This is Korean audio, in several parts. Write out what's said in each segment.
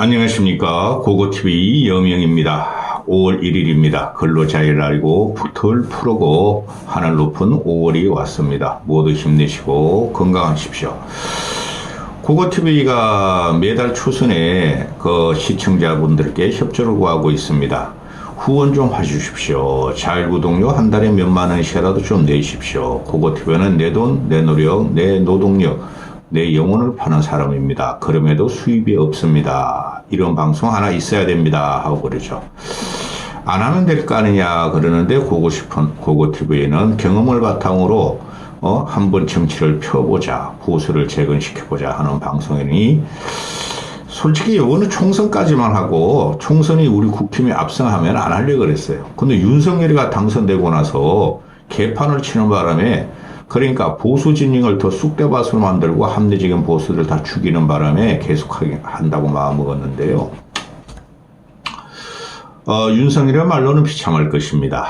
안녕하십니까. 고고TV 여명입니다. 5월 1일입니다. 근로자유를 알고 덜 푸르고 하늘 높은 5월이 왔습니다. 모두 힘내시고 건강하십시오. 고고TV가 매달 초순에 시청자분들께 협조를 구하고 있습니다. 후원 좀 해주십시오. 자율구독료 한 달에 몇만 원씩이라도 좀 내십시오. 고고TV는 내 돈, 내 노력, 내 노동력, 내 영혼을 파는 사람입니다. 그럼에도 수입이 없습니다. 이런 방송 하나 있어야 됩니다. 하고 그러죠. 안 하면 될 거 아니냐 그러는데 고고TV는 경험을 바탕으로 한번 정치를 펴보자. 후수를 재건시켜보자 하는 방송이니 솔직히 이거는 총선까지만 하고 총선이 우리 국힘이 압승하면 안 하려고 그랬어요. 근데 윤석열이가 당선되고 나서 개판을 치는 바람에 그러니까 보수 진영을 더 쑥대밭으로 만들고 합리적인 보수들 다 죽이는 바람에 계속하게 한다고 마음먹었는데요. 윤석열의 말로는 비참할 것입니다.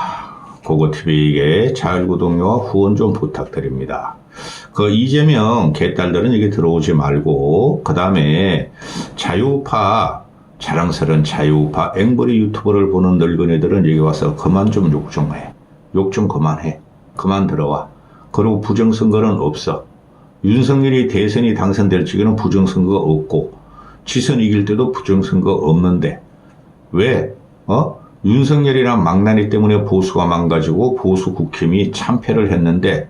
고고TV에게 자율구독료와 후원 좀 부탁드립니다. 이재명 개딸들은 여기 들어오지 말고 그 다음에 자유우파 자랑스러운 자유우파 앵벌이 유튜버를 보는 늙은이들은 여기 와서 그만 좀 욕 좀 해. 욕 좀 그만해. 그만 들어와. 그리고 부정선거는 없어. 윤석열이 대선이 당선될 적에는 부정선거가 없고 지선 이길 때도 부정선거 없는데 왜 윤석열이란 망나니 때문에 보수가 망가지고 보수 국힘이 참패를 했는데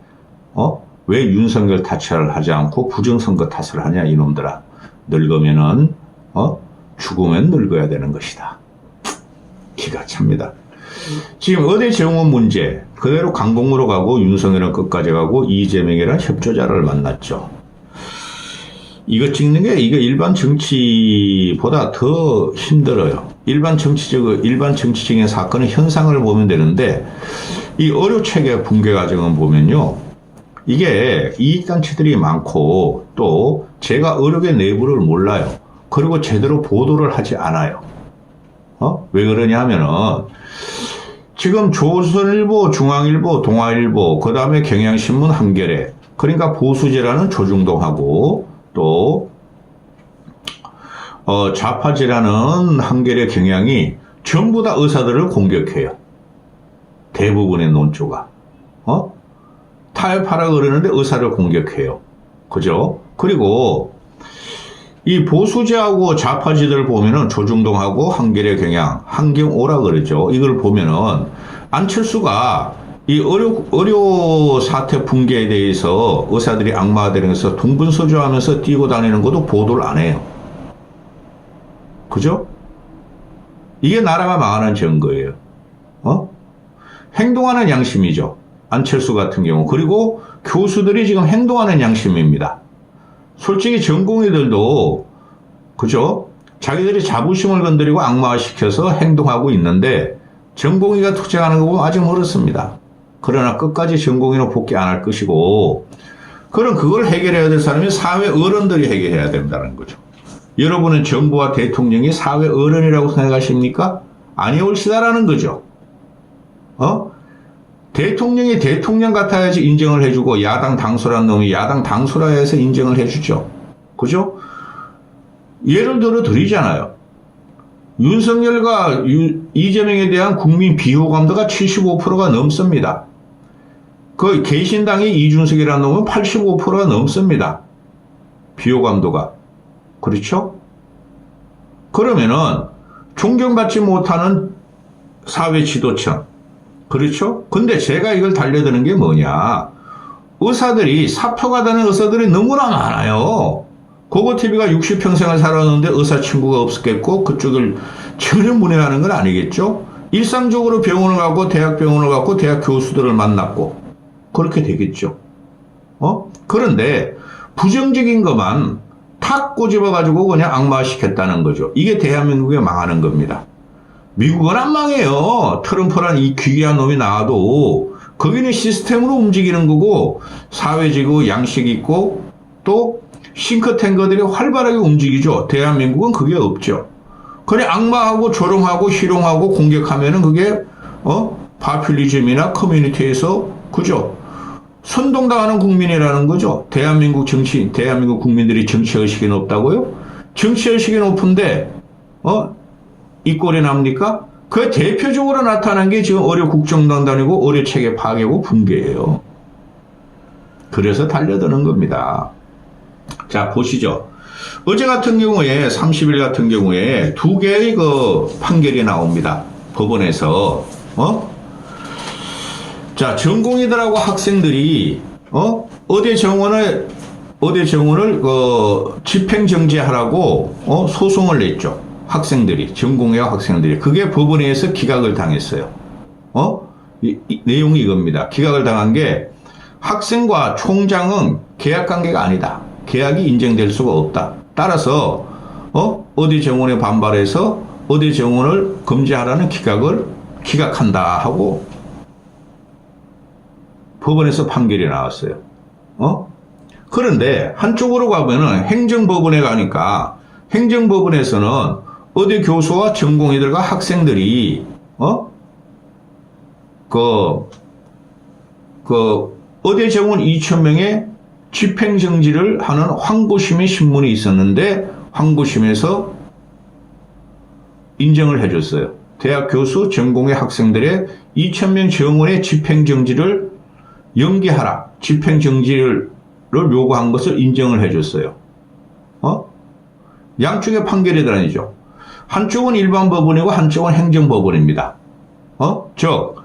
왜 윤석열 탓을 하지 않고 부정선거 탓을 하냐 이놈들아. 늙으면은 죽으면 늙어야 되는 것이다. 기가 찹니다. 지금 의대 정원 문제 그대로 강공으로 가고 윤석열은 끝까지 가고 이재명이란 협조자를 만났죠. 이거 찍는 게 이거 일반 정치보다 더 힘들어요. 일반 정치적인 사건의 현상을 보면 되는데 이 의료 체계 붕괴 과정을 보면요. 이게 이익단체들이 많고 또 제가 의료계 내부를 몰라요. 그리고 제대로 보도를 하지 않아요. 왜 그러냐 하면은 지금 조선일보, 중앙일보, 동아일보, 그 다음에 경향신문 한겨레, 그러니까 보수제라는 조중동하고 또 좌파제라는 한겨레 경향이 전부 다 의사들을 공격해요. 대부분의 논조가. 타협하라 그러는데 의사를 공격해요. 그죠? 그리고 이 보수제하고 좌파지들 보면은 조중동하고 한겨레 경향, 한경오라 그러죠. 이걸 보면은 안철수가 이 의료 사태 붕괴에 대해서 의사들이 악마되는 것에서 동분서주하면서 뛰고 다니는 것도 보도를 안 해요. 그죠? 이게 나라가 망하는 증거예요. 행동하는 양심이죠. 안철수 같은 경우. 그리고 교수들이 지금 행동하는 양심입니다. 솔직히 전공의들도 그죠? 자기들이 자부심을 건드리고 악마화시켜서 행동하고 있는데 전공의가 투쟁하는 거 보면 아직 멀었습니다. 그러나 끝까지 전공의는 복귀 안 할 것이고 그럼 그걸 해결해야 될 사람이 사회 어른들이 해결해야 된다는 거죠. 여러분은 정부와 대통령이 사회 어른이라고 생각하십니까? 아니올시다라는 거죠. 대통령이 대통령 같아야지 인정을 해주고 야당 당소라는 놈이 야당 당소라 해서 인정을 해주죠. 그죠? 예를 들어 드리잖아요. 윤석열과 이재명에 대한 국민 비호감도가 75%가 넘습니다. 개신당의 이준석이라는 놈은 85%가 넘습니다. 비호감도가. 그렇죠? 그러면은 존경받지 못하는 사회 지도층. 그렇죠? 근데 제가 이걸 달려드는 게 뭐냐. 의사들이 사표가 되는 의사들이 너무나 많아요. 고고TV가 60평생을 살았는데 의사 친구가 없었겠고 그쪽을 전혀 문외하는 건 아니겠죠? 일상적으로 병원을 가고 대학병원을 가고 대학 교수들을 만났고 그렇게 되겠죠. 그런데 부정적인 것만 탁 꼬집어가지고 그냥 악마시켰다는 거죠. 이게 대한민국에 망하는 겁니다. 미국은 안 망해요. 트럼프란 이 기괴한 놈이 나와도 거기는 시스템으로 움직이는 거고 사회적이고 양식 있고 또 싱크탱크들이 활발하게 움직이죠. 대한민국은 그게 없죠. 그래 악마하고 조롱하고 희롱하고 공격하면은 그게 파퓰리즘이나 커뮤니티에서 그죠? 선동당하는 국민이라는 거죠. 대한민국 국민들이 정치의식이 높다고요? 정치의식이 높은데 이 꼴이 납니까? 그 대표적으로 나타난 게 지금 어뢰 국정농단이고 어뢰 체계 파괴고 붕괴예요. 그래서 달려드는 겁니다. 자, 보시죠. 어제 같은 경우에 30일 같은 경우에 두 개의 그 판결이 나옵니다. 법원에서 자, 전공의들하고 학생들이 어대 정원을 집행정지하라고 소송을 냈죠. 학생들이, 전공의와 학생들이. 그게 법원에서 기각을 당했어요. 이 내용이 이겁니다. 기각을 당한 게 학생과 총장은 계약 관계가 아니다. 계약이 인정될 수가 없다. 따라서 어디 정원에 반발해서 어디 정원을 금지하라는 기각한다 하고 법원에서 판결이 나왔어요. 그런데 한쪽으로 가면은 행정법원에 가니까 행정법원에서는 어디 교수와 전공의들과 학생들이 어디 정원 2,000명의 집행정지를 하는 항고심의 신문이 있었는데 항고심에서 인정을 해줬어요. 대학 교수, 전공의 학생들의 2,000명 정원의 집행정지를 연기하라. 집행정지를 요구한 것을 인정을 해줬어요. 양쪽의 판결이 다르죠. 한쪽은 일반 법원이고 한쪽은 행정법원입니다. 즉,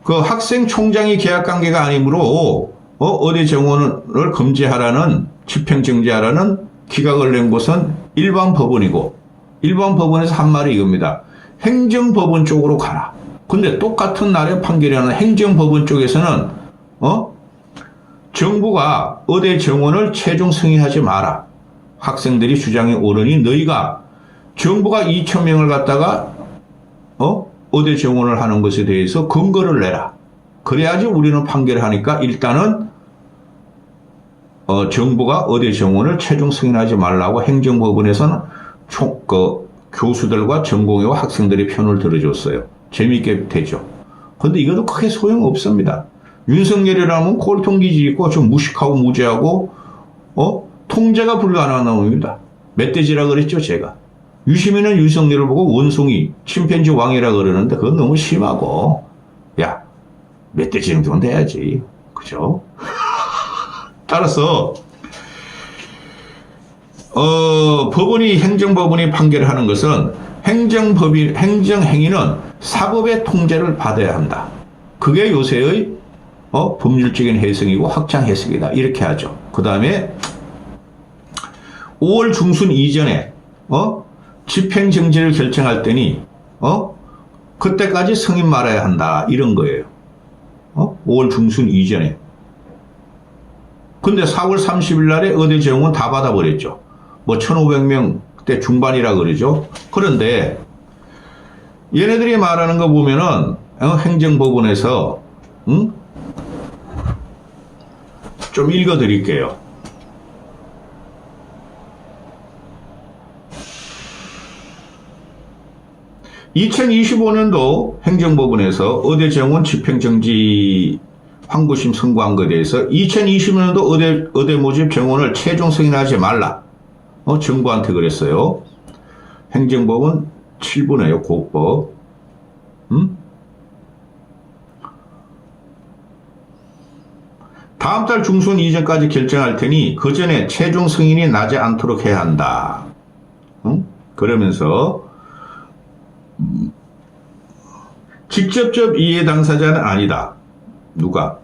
그 학생 총장이 계약관계가 아니므로 어디 정원을 금지하라는 집행정지하라는 기각을 낸 곳은 일반 법원이고 일반 법원에서 한 말이 이겁니다. 행정법원 쪽으로 가라. 근데 똑같은 날의 판결이 나는 행정법원 쪽에서는 정부가 어디 정원을 최종 승인하지 마라. 학생들이 주장이 옳으니 너희가 정부가 2,000명을 갖다가 어디 정원을 하는 것에 대해서 근거를 내라. 그래야지 우리는 판결하니까 일단은 정부가 어디 정원을 최종 승인하지 말라고 행정법원에서는 교수들과 전공의와 학생들의 편을 들어줬어요. 재미있게 되죠. 근데 이것도 크게 소용없습니다. 윤석열이라면 꼴통기질 있고 좀 무식하고 무죄하고 통제가 불가능한 놈입니다. 멧돼지라 그랬죠, 제가. 유시민은 윤석열을 보고 원숭이, 침팬지 왕이라 그러는데 그건 너무 심하고, 야, 멧돼지 정도는 돼야지. 그죠? 따라서, 행정법원이 판결을 하는 것은 행정행위는 사법의 통제를 받아야 한다. 그게 요새의 법률적인 해석이고 확장 해석이다. 이렇게 하죠. 그 다음에 5월 중순 이전에 집행정지를 결정할 때니 그때까지 승인 말아야 한다. 이런 거예요. 5월 중순 이전에. 근데 4월 30일 날에 어디 정원 다 받아버렸죠. 1,500명 대 중반이라 그러죠. 그런데 얘네들이 말하는 거 보면은 행정법원에서 좀 읽어드릴게요. (2025년도) 행정법원에서 어대 정원 집행정지 항고심 선고한 것에 대해서 2020년도 어대 모집 정원을 최종 승인하지 말라. 정부한테 그랬어요. 행정법원 7부네요. 고법. 다음 달 중순 이전까지 결정할 테니 그 전에 최종 승인이 나지 않도록 해야 한다. 그러면서 직접적 이해 당사자는 아니다. 누가?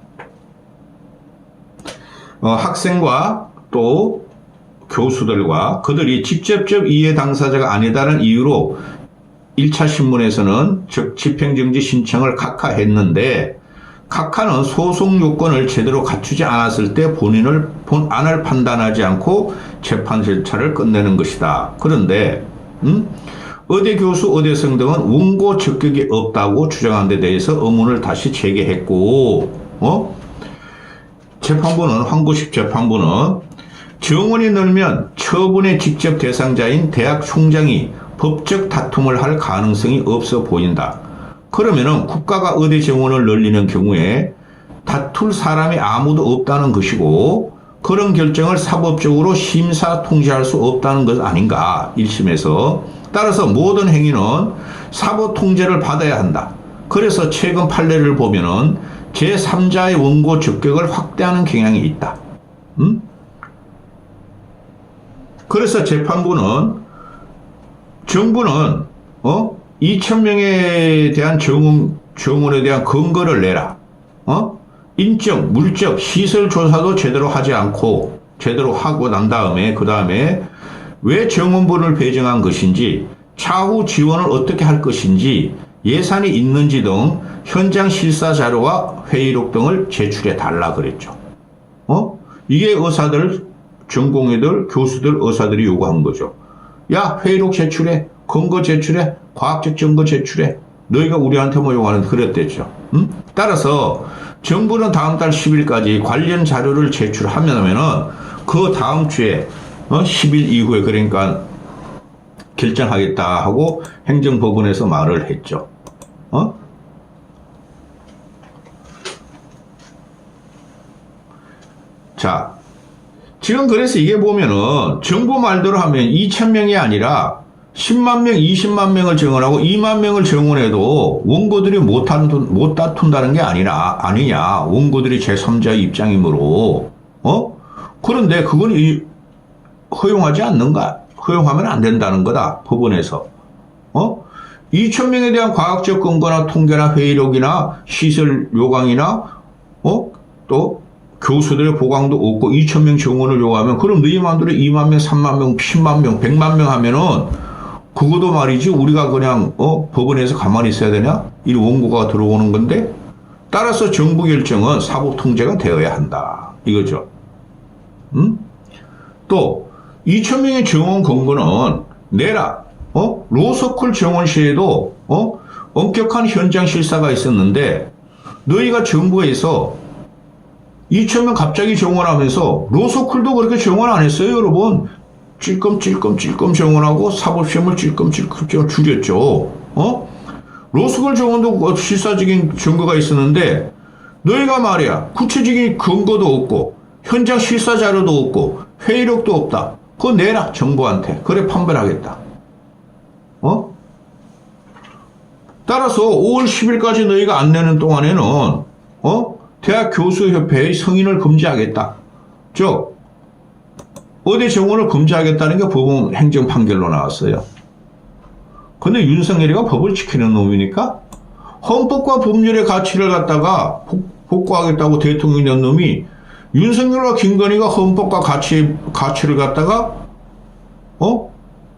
학생과 또 교수들과 그들이 직접적 이해 당사자가 아니다는 이유로 1차 신문에서는 즉 집행정지 신청을 각하했는데 각하는 소송 요건을 제대로 갖추지 않았을 때 본안을 판단하지 않고 재판 절차를 끝내는 것이다. 그런데 어대 교수, 어대생 등은 원고 적격이 없다고 주장한 데 대해서 의문을 다시 제기했고 재판부는 항고심 재판부는 정원이 늘면 처분의 직접 대상자인 대학 총장이 법적 다툼을 할 가능성이 없어 보인다. 그러면은 국가가 어디 정원을 늘리는 경우에 다툴 사람이 아무도 없다는 것이고 그런 결정을 사법적으로 심사 통지할 수 없다는 것 아닌가. 1심에서 따라서 모든 행위는 사법 통제를 받아야 한다. 그래서 최근 판례를 보면은 제3자의 원고 적격을 확대하는 경향이 있다. 그래서 재판부는 정부는 2,000명에 대한 정원에 대한 근거를 내라. 인적, 물적, 시설 조사도 제대로 하지 않고 제대로 하고 난 다음에 그 다음에 왜 정원분을 배정한 것인지 차후 지원을 어떻게 할 것인지 예산이 있는지 등 현장 실사 자료와 회의록 등을 제출해 달라 그랬죠. 이게 의사들, 전공의들, 교수들, 의사들이 요구한 거죠. 야, 회의록 제출해, 근거 제출해, 과학적 증거 제출해. 너희가 우리한테 뭐 요구하는데 그랬댔죠. 따라서 정부는 다음 달 10일까지 관련 자료를 제출하면은 그 다음 주에 10일 이후에 그러니까 결정하겠다 하고 행정법원에서 말을 했죠. 자, 지금 그래서 이게 보면은 정부 말대로 하면 2,000명이 아니라 10만 명, 20만 명을 정원하고 2만 명을 정원해도 원고들이 못 다툰다는 게 아니냐. 원고들이 제3자의 입장이므로. 그런데 그건 허용하지 않는가? 허용하면 안 된다는 거다. 법원에서. 2,000명에 대한 과학적 근거나 통계나 회의록이나 시설 요강이나 또 교수들의 보강도 없고 2,000명 정원을 요구하면 그럼 너희 마음대로 2만 명, 3만 명, 10만 명, 100만 명 하면은 그것도 말이지 우리가 그냥 법원에서 가만히 있어야 되냐? 이 원고가 들어오는 건데 따라서 정부 결정은 사법 통제가 되어야 한다. 이거죠. 또 2,000명의 정원 근거는 내라. 로서클 정원 시에도 엄격한 현장 실사가 있었는데 너희가 정부에서 2,000명 갑자기 정원하면서 로서클도 그렇게 정원 안 했어요, 여러분. 찔끔찔끔 정원하고 사법시험을 찔끔찔끔 줄였죠. 로서클 정원도 실사적인 증거가 있었는데 너희가 말이야 구체적인 근거도 없고 현장 실사 자료도 없고 회의록도 없다. 그거 내라 정부한테. 그래 판별하겠다. 따라서 5월 10일까지 너희가 안 내는 동안에는 대학 교수협회의 승인을 금지하겠다. 즉 의대 정원을 금지하겠다는 게 법원 행정 판결로 나왔어요. 근데 윤석열이가 법을 지키는 놈이니까 헌법과 법률의 가치를 갖다가 복구하겠다고 대통령이 된 놈이 윤석열과 김건희가 헌법과 가치를 갖다가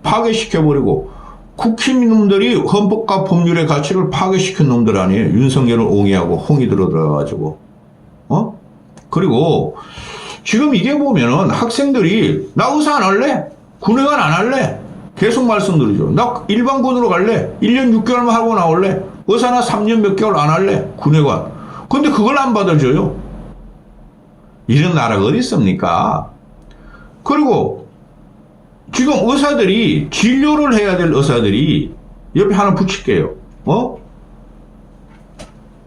파괴시켜버리고 국힘놈들이 헌법과 법률의 가치를 파괴시킨 놈들 아니에요. 윤석열을 옹이하고 홍이 들어가가지고. 그리고 지금 이게 보면은 학생들이 나 의사 안 할래? 군의관 안 할래? 계속 말씀드리죠. 나 일반군으로 갈래? 1년 6개월만 하고 나올래? 의사나 3년 몇 개월 안 할래? 군의관. 근데 그걸 안 받아줘요. 이런 나라가 어디 있습니까? 그리고 지금 의사들이 진료를 해야 될 의사들이 옆에 하나 붙일게요.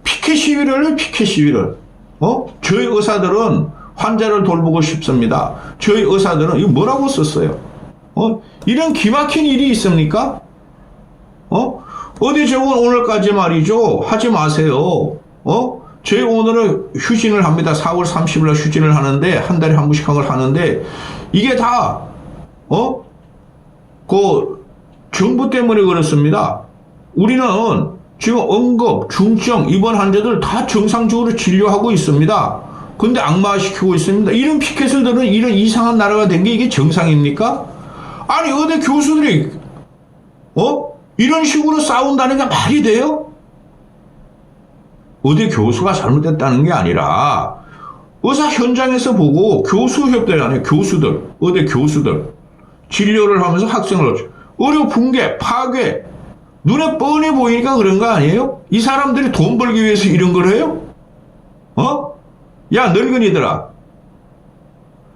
피켓 시위를 해요, 피켓 시위를. 저희 의사들은 환자를 돌보고 싶습니다. 저희 의사들은 이거 뭐라고 썼어요? 이런 기막힌 일이 있습니까? 어디 저건 오늘까지 말이죠. 하지 마세요. 저희 오늘은 휴진을 합니다. 4월 30일 날 휴진을 하는데 한 달에 한 번씩 한 걸 하는데 이게 다 그 정부 때문에 그렇습니다. 우리는 지금 응급, 중증, 입원 환자들 다 정상적으로 진료하고 있습니다. 근데 악마시키고 있습니다. 이런 피켓을 들은 이런 이상한 나라가 된 게 이게 정상입니까? 아니 의대 교수들이 이런 식으로 싸운다는 게 말이 돼요? 의대 교수가 잘못됐다는 게 아니라 의사 현장에서 보고 교수협회 안에 교수들, 의대 교수들 진료를 하면서 학생을 의료 붕괴, 파괴 눈에 뻔히 보이니까 그런 거 아니에요? 이 사람들이 돈 벌기 위해서 이런 걸 해요? 야 늙은이들아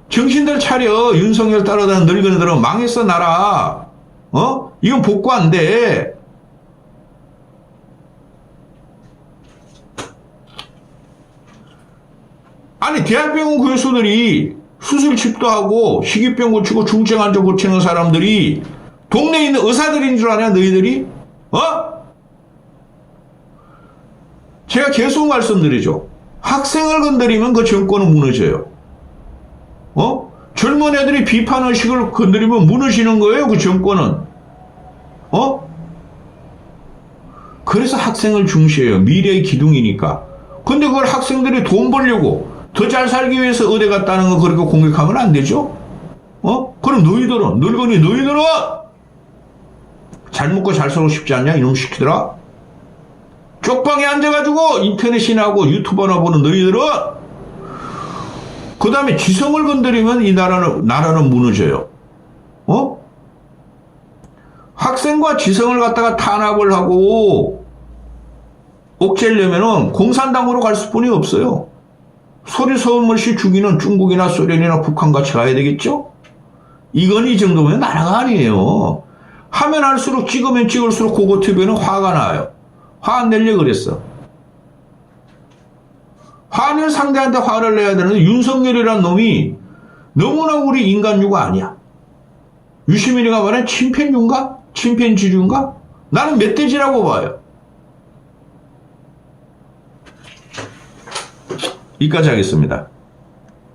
정신들 차려. 윤석열 따라다니는 늙은이들은 망했어 나라. 이건 복구 안 돼. 아니 대학병원 교수들이 수술칩도 하고 희귀병 고치고 중증 환자 고치는 사람들이 동네에 있는 의사들인 줄 아냐, 너희들이? 제가 계속 말씀드리죠. 학생을 건드리면 그 정권은 무너져요. 젊은 애들이 비판의식을 건드리면 무너지는 거예요, 그 정권은. 그래서 학생을 중시해요. 미래의 기둥이니까. 근데 그걸 학생들이 돈 벌려고 더 잘 살기 위해서 의대 갔다는 거 그렇게 공격하면 안 되죠? 그럼 너희들은, 늙은이 너희들은 잘 먹고 잘 살고 싶지 않냐? 이놈 시키더라? 쪽방에 앉아가지고 인터넷이나 하고 유튜버나 보는 너희들은 그 다음에 지성을 건드리면 이 나라는 무너져요. 학생과 지성을 갖다가 탄압을 하고 옥죄려면은 공산당으로 갈 수뿐이 없어요. 소리 서울머시 죽이는 중국이나 소련이나 북한 같이 가야 되겠죠? 이건 이 정도면 나라가 아니에요. 하면 할수록 찍으면 찍을수록 고고TV는 화가 나요. 화 안 내려 그랬어. 화낼 상대한테 화를 내야 되는데 윤석열이라는 놈이 너무나 우리 인간류가 아니야. 유시민이가 말한 침팬류인가? 침팬지류인가? 나는 멧돼지라고 봐요. 여기까지 하겠습니다.